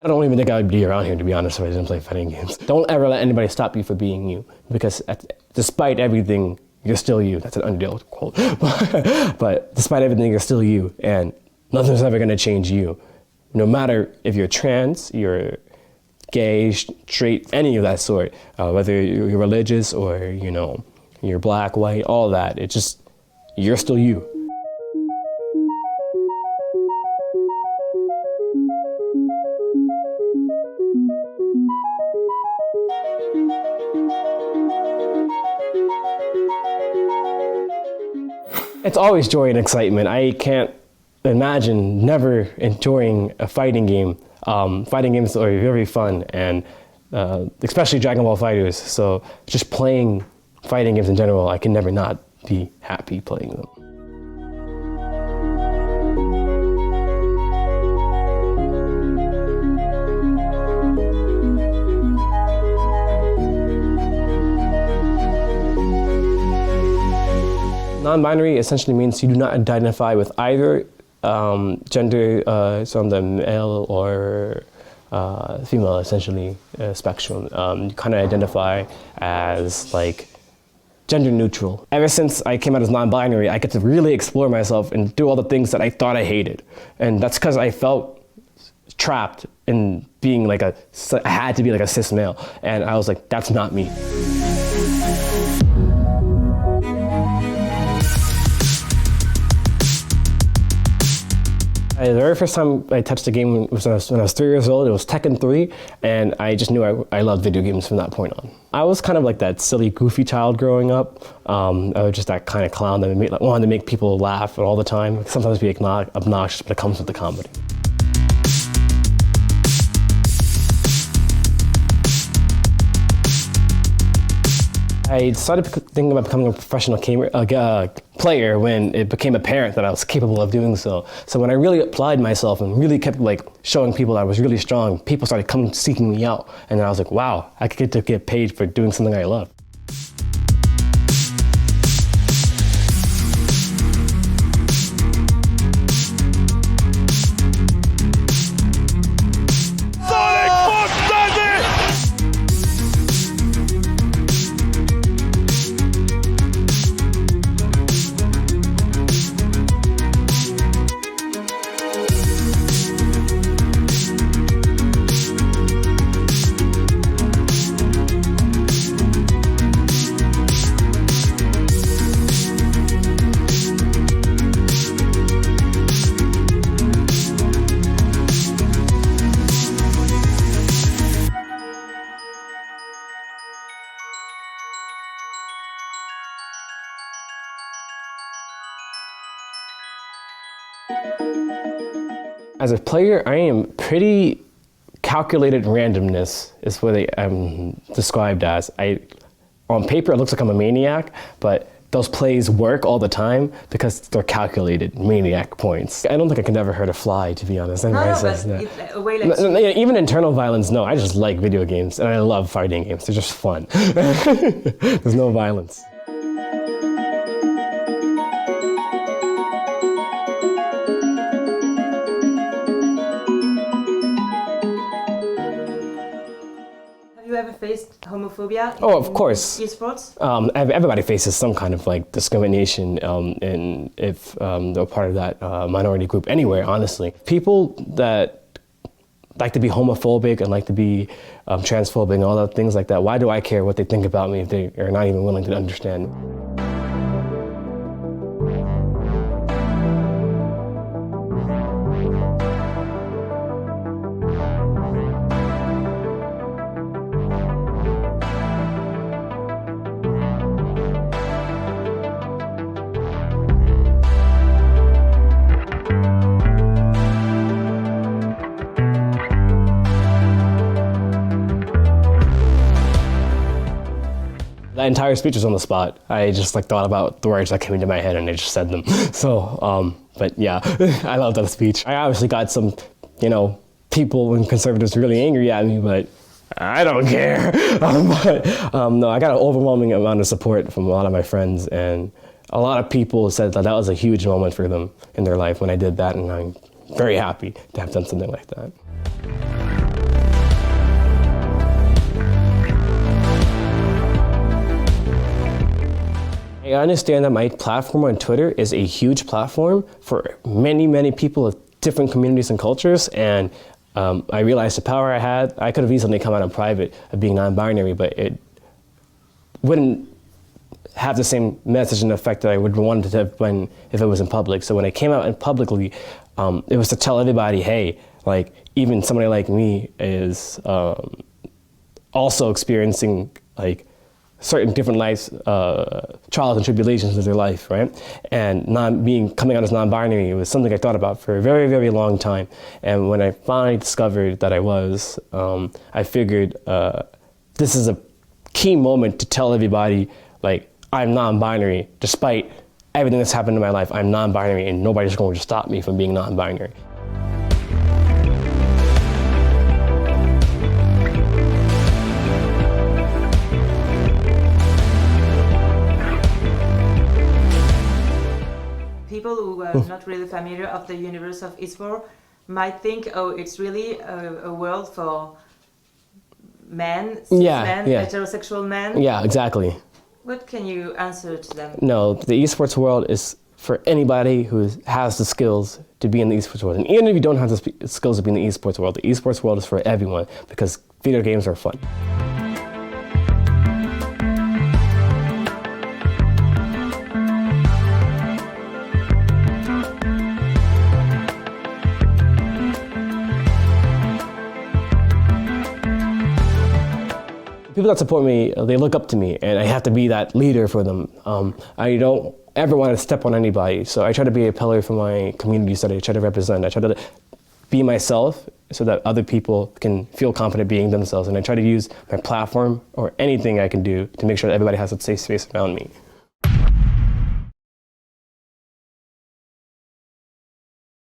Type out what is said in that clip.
I don't even think I would be around here, to be honest, if I didn't play fighting games. Don't ever let anybody stop you from being you, because despite everything, you're still you. That's an Undertale quote. But despite everything, you're still you, and nothing's ever going to change you. No matter if you're trans, you're gay, straight, any of that sort, whether you're religious or, you know, you're black, white, all that. It's just, you're still you. It's always joy and excitement. I can't imagine never enjoying a fighting game. Fighting games are very fun, and especially Dragon Ball FighterZ. So just playing fighting games in general, I can never not be happy playing them. Non-binary essentially means you do not identify with either gender, so on the male or female, essentially, spectrum. You kind of identify as like gender neutral. Ever since I came out as non-binary, I get to really explore myself and do all the things that I thought I hated. And that's because I felt trapped in being like I had to be like a cis male. And I was like, that's not me. The very first time I touched a game was when I was 3 years old. It was Tekken 3, and I just knew I loved video games from that point on. I was kind of like that silly, goofy child growing up. I was just that kind of clown that wanted to make people laugh all the time. Sometimes be obnoxious, but it comes with the comedy. I started thinking about becoming a professional player when it became apparent that I was capable of doing so. So when I really applied myself and really kept like showing people that I was really strong, people started coming seeking me out. And then I was like, wow, I could get paid for doing something I love. As a player, I am pretty calculated randomness is what I'm described as. On paper, it looks like I'm a maniac, but those plays work all the time because they're calculated maniac points. I don't think I could ever hurt a fly, to be honest. Even internal violence, no. I just like video games, and I love fighting games. They're just fun. There's no violence. Have you ever faced homophobia? Oh, of course. Esports? Everybody faces some kind of like discrimination, and if they're part of that minority group anywhere, honestly. People that like to be homophobic and like to be transphobic and all those things like that, why do I care what they think about me if they are not even willing to understand? That entire speech was on the spot. I just like thought about the words that came into my head and I just said them. So, but yeah, I love that speech. I obviously got some, you know, people and conservatives really angry at me, but I don't care. No, I got an overwhelming amount of support from a lot of my friends, and a lot of people said that that was a huge moment for them in their life when I did that, and I'm very happy to have done something like that. understand that my platform on Twitter is a huge platform for many, many people of different communities and cultures, and I realized the power I had. I could have easily come out in private of being non-binary, but it wouldn't have the same message and effect that I would want it to have been if it was in public. So when I came out in publicly, it was to tell everybody, hey, like, even somebody like me is also experiencing like certain different lives, trials and tribulations of their life, right? And coming out as non-binary was something I thought about for a very, very long time. And when I finally discovered that I was, I figured this is a key moment to tell everybody, like, I'm non-binary, despite everything that's happened in my life. I'm non-binary, and nobody's going to stop me from being non-binary. People who are not really familiar of the universe of esports might think, oh, it's really a world for men, cis men, heterosexual men. Yeah, exactly. What can you answer to them? No, the esports world is for anybody who has the skills to be in the esports world. And even if you don't have the skills to be in the esports world is for everyone, because video games are fun. People that support me, they look up to me, and I have to be that leader for them. I don't ever want to step on anybody, so I try to be a pillar for my communities that I try to represent. I try to be myself so that other people can feel confident being themselves, and I try to use my platform or anything I can do to make sure that everybody has a safe space around me.